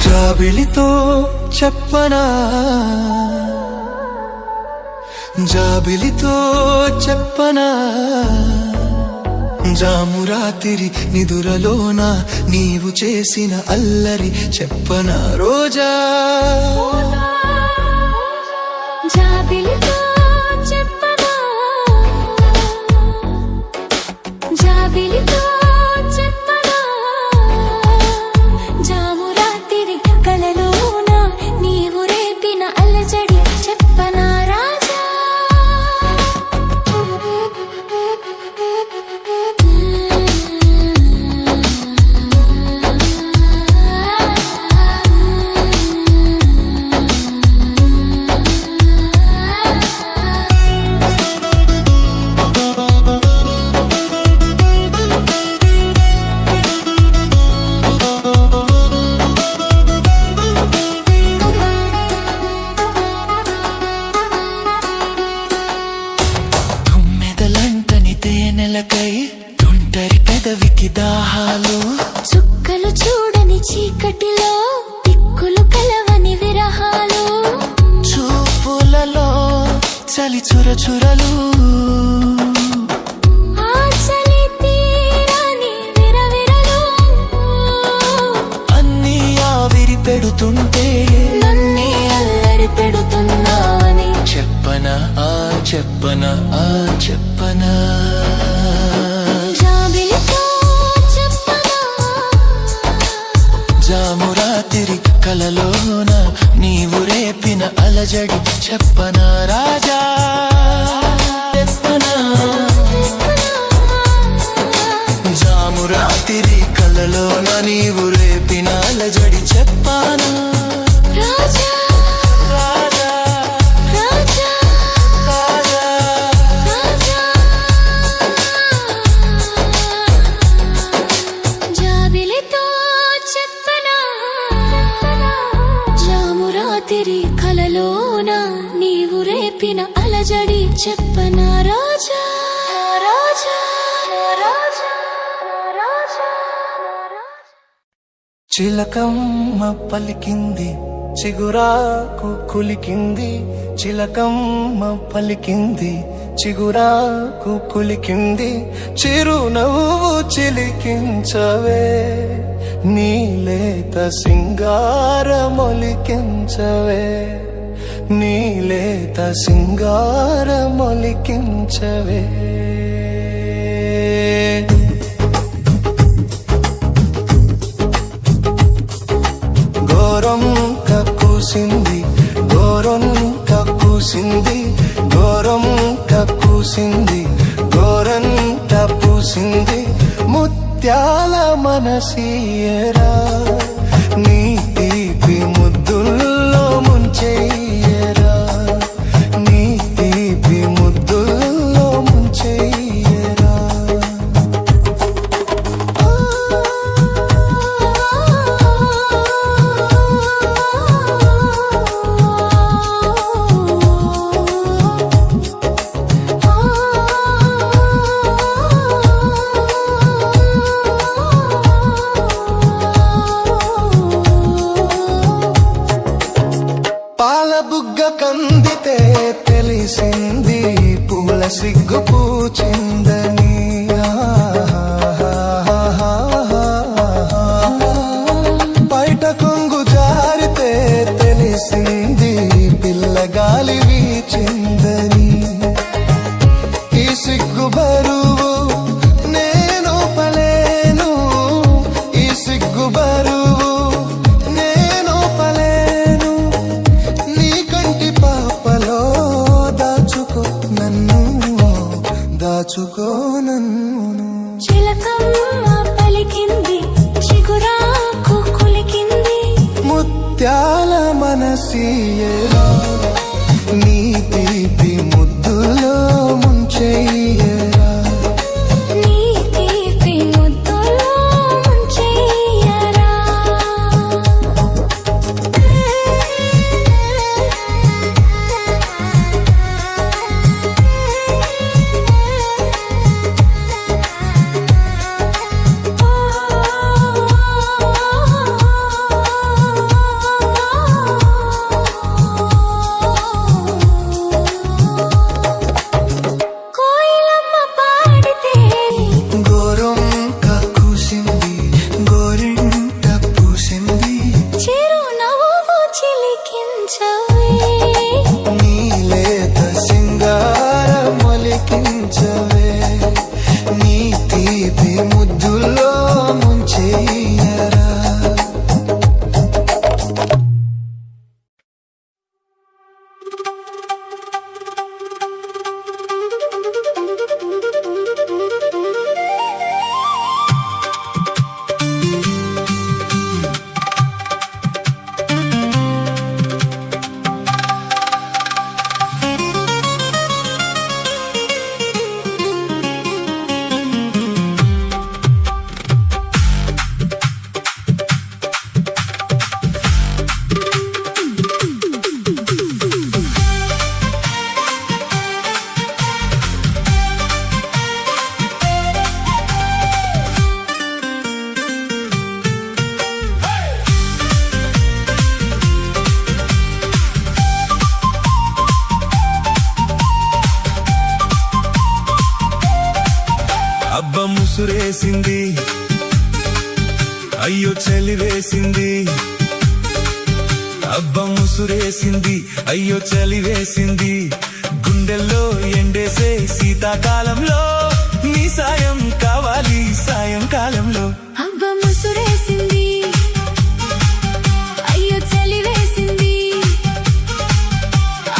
జాబిలితో చెప్పనా, జాబిలితో చెప్పనా, జామురాతిరి నిదురలోన నీవు చేసిన అల్లరి చెప్పనా రోజా. జాబిలితో చెప్పనా, జాబిలితో చెప్పనా, జామురాతిరి కలలోన నీవు రేపిన అల్లజడి చెప్పనా రాజా. తేనెలకై తుంటరి పెదవికి దాహాలు, చుక్కలు చూడని చీకటిలో దిక్కులు కలవని విరహాలు, చూపులలో చలి చురచురలు, ఆ చలి తీరని విరవిరలు, అన్నీ ఆవిరి పెడుతుంటే నన్నే అల్లరి పెడుతున్నావని చెప్పనా చెప్పనా చెప్పనా. జాబిలితో చెప్పనా, జామురాతిరి కలలోన నీవు రేపిన అలజడి చెప్పనా రాజా. చెప్పనా జామురాతిరి కలలోన నీవు రేపిన అలజడి చెప్పనా రాజా. జామురాతిరి కలలోన నీవు రేపిన అలజడి చెప్పనా రాజా. రాజా రాజా రాజా. చిలకమ్మ పలికింది చిగురాకు కులికింది, చిలకమ్మ పలికింది చిగురాకు కులికింది, చిరునవ్వు చిలికించవే నీలేత సింగారమొలికించవే, నీలేత సింగారమొలికించవే. గోరొంక కూసింది గోరొంక కూసింది, గోరొంక కూసింది గోరంట పూసింది, ముత్యాల మనసీయరా నీ తీపి ముద్దుల్లో ముంచెయ్యరా, నీ తీపి ముద్దుల్లో ముంచెయ్యరా. పాలబుగ్గ కందితే తెలిసింది పూల సిగ్గు పూచిందని, బయట కొంగు జారితే తెలిసింది పిల్లగాలి వీచిందని, ఈ సిగ్గు బరువు నేను పలేను, ఈ సిగ్గు బరువు నేను పలేను, నీ కంటి పాపలో దాచుకో నన్ను, దాచుకో నన్ను. చెయ్యరా నీ తీపి ముద్దులో ముంచెయ్యరా నీ తీపి ముద్దులో ముంచెయ్యరా కోయిలమ్మ పాడితే గోరొంక కూసింది గోరింట పూసింది చిరునవ్వు చిలికించవే నీలేత సింగారమొలికించవే నీ తీపి ముద్దులో ముంచెయ్యరా అబ్బ ముసురేసింది అయ్యో చలి వేసింది అబ్బ ముసురేసింది అయ్యో చలి వేసింది గుండెల్లో ఎండేసే శీతాకాలంలో నీ సాయం కావాలి సాయంకాలంలో అబ్బ ముసురేసింది అయ్యో చలి వేసింది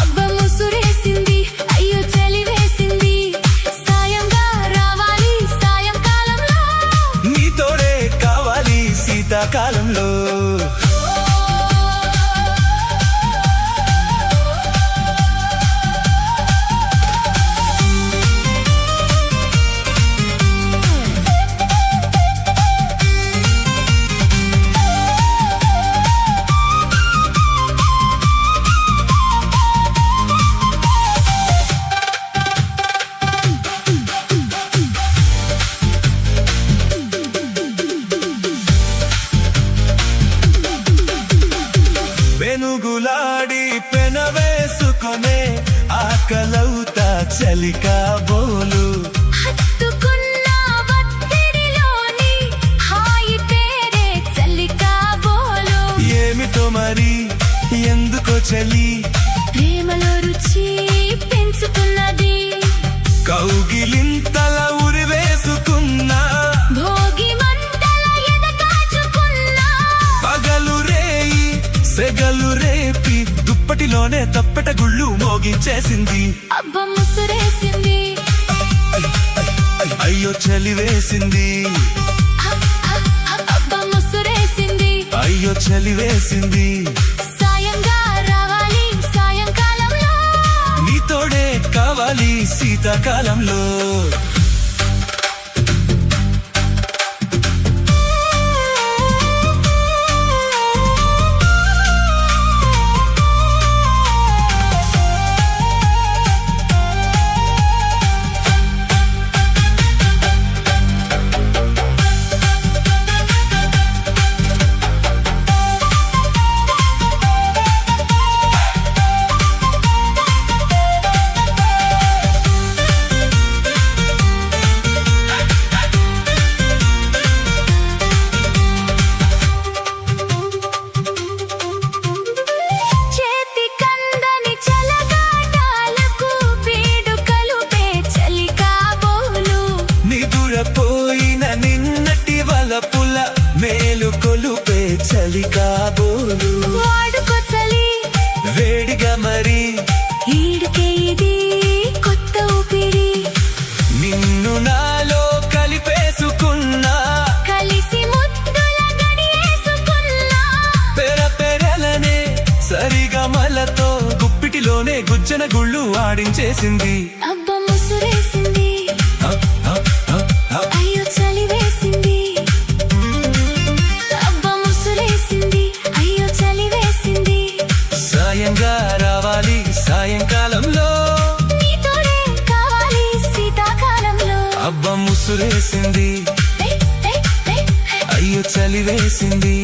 అబ్బ ముసురేసింది అయ్యో చలి వేసింది సాయంగా రావాలి సాయంకాలంలో నీ తోడే కావాలి శీతాకాలంలో వెనుగులాడి పెనవేసుకొనే ఆకలవుతా చలికా బోలు హత్తుకున్న ఒత్తిడిలోని హాయి పేరే చలికా బోలు ఏమిటో మరి ఎందుకో చలి ప్రేమలో రుచి పెంచుతున్నది కౌగిలింతల ఉరివేసుకున్నా భోగి మంటల ఎద కాచుకున్నా పగలు రేయి సెగలు రేపి దుప్పటిలోనే తప్పెట గుళ్ళు మోగించేసింది అబ్బ ముసురేసింది అయ్యో చలి వేసింది అబ్బ ముసురేసింది అయ్యో చలి వేసింది సాయంగా రావాలి సాయంకాలంలో నీ తోడే కావాలి శీతాకాలంలో మాటలతో గుప్పిటిలోనే గుజ్జన గుళ్ళు ఆడించేసింది. అబ్బ ముసురేసింది, అప్, అప్, అప్, అప్. అయ్యో చలివేసింది. అబ్బ ముసురేసింది, అయ్యో చలివేసింది. సాయంగా రావాలి సాయంకాలంలో, నీతోనే కావాలి శీతాకాలంలో. అబ్బ ముసురేసింది, హే, హే, హే, హే. అయ్యో చలివేసింది.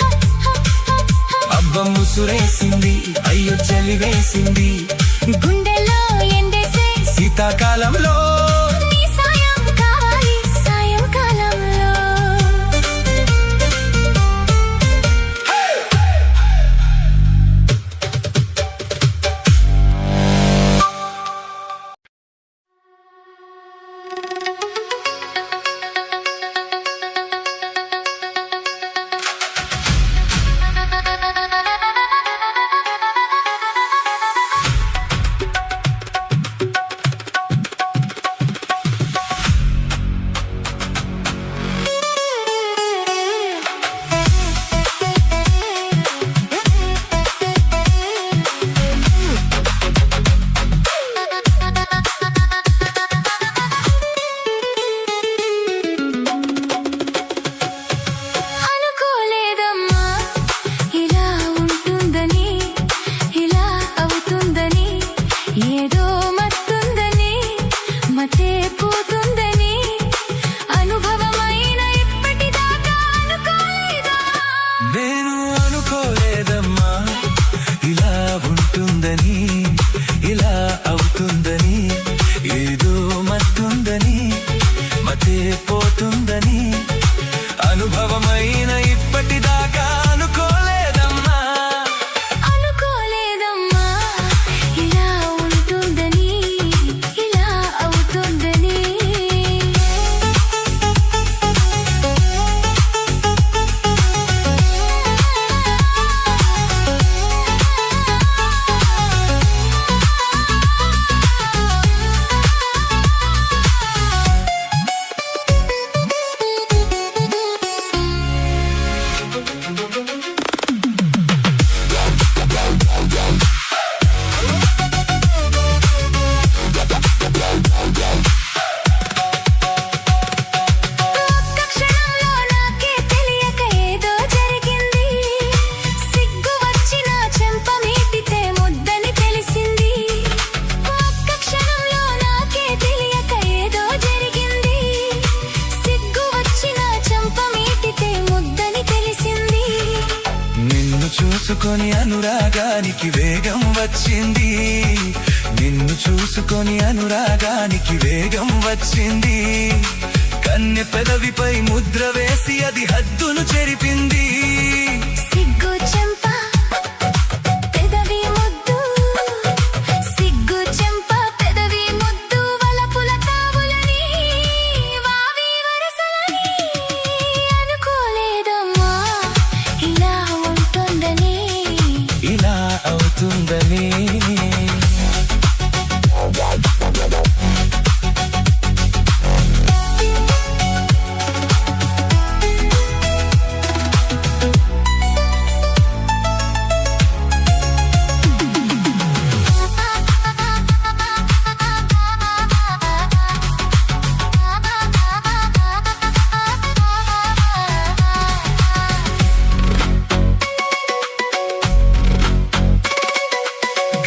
హ, హ, హ, హ. అబ్బ ముసురేసింది, అయ్యో చలివేసింది. గుండెల్లో ఎండేసే శీతాకాలంలో నీ సాయం కావాలి సాయంకాలంలో. అనుకోలేదమ్మా ఇలా ఉంటుందని, ఇలా అవుతుందని, ఏదో మత్తుందని, మతే పోతుందని, అనుభవమైన ఇప్పటిదాకా అనుకోలేదా? నేను అనుకోలేదమ్మా ఇలా ఉంటుందని, ఇలా అవుతుందని, ఏదో మత్తుందని, మతే పోతుందని, అనుభవమైన ఇప్పటిదాకా అనుకోలేదమ్మా. అనుకోలేదమ్మా ఇలా ఉంటుందని, ఇలా అవుతుందని. ఒక్క క్షణంలో నాకే తెలియక ఏదో జరిగింది. సిగ్గు వచ్చిన చెంప మీటితే ముద్దని తెలిసింది. ఒక్క క్షణంలో నాకే తెలియక ఏదో జరిగింది. సిగ్గు వచ్చిన చెంప మీటితే ముద్దని తెలిసింది. నిన్ను చూసుకొని అనురాగానికి వేగం వచ్చింది. నిన్ను చూసుకొని అనురాగానికి వేగం వచ్చింది. కన్నె పెదవిపై ముద్ర వేసి అది హద్దును చెరిపింది. సిగ్గు చెంప పెదవి ముద్దు, సిగ్గు చెంప పెదవి ముద్దు, వలపుల తావులని, వావి వరసలని. అనుకోలేదమ్మా ఇలా ఉంటుందని, ఇలా అవుతుందని.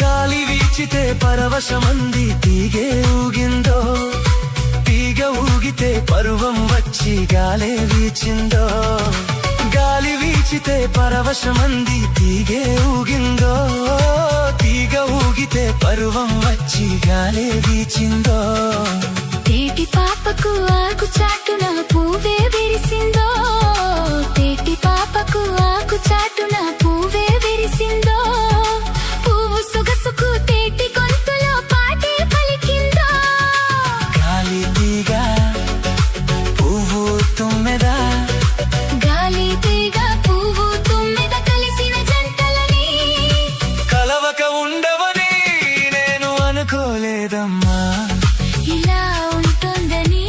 గాలి వీచితే పరవశమంది తీగే ఊగిందో, తీగ ఊగితే పరువం వచ్చి గాలే వీచిందో. గాలి వీచితే పరవశమంది తీగే ఊగిందో, తీగ ఊగితే పరువం వచ్చి గాలే వీచిందో. తేటి పాపకు ఆకు చాటున పువ్వే విరిసిందో, తేటి పాపకు ఆకు చాటున పువ్వే విరిసిందో. పువ్వు సొగసుకు తేటి గొంతులో పాటే పలికిందో. గాలి తీగ పువ్వు తుమ్మెద, గాలి తీగ పువ్వు తుమ్మెద కలిసిన జంటలని కలవక ఉండవని నేను అనుకోలేదమ్మా. ఇలా ఉంటుందని,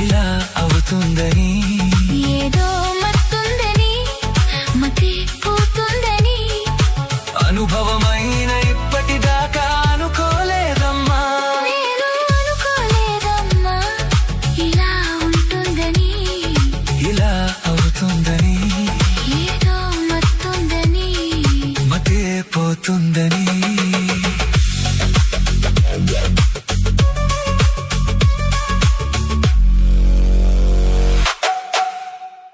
ఇలా అవుతుంది. అయినా ఇప్పటిదాకా అనుకోలేదమ్మా నేను అనుకోలేదమ్మా ఇలా ఉంటుందని, ఇలా అవుతుందని, ఏదో మత్తుందని, మతే పోతుందని.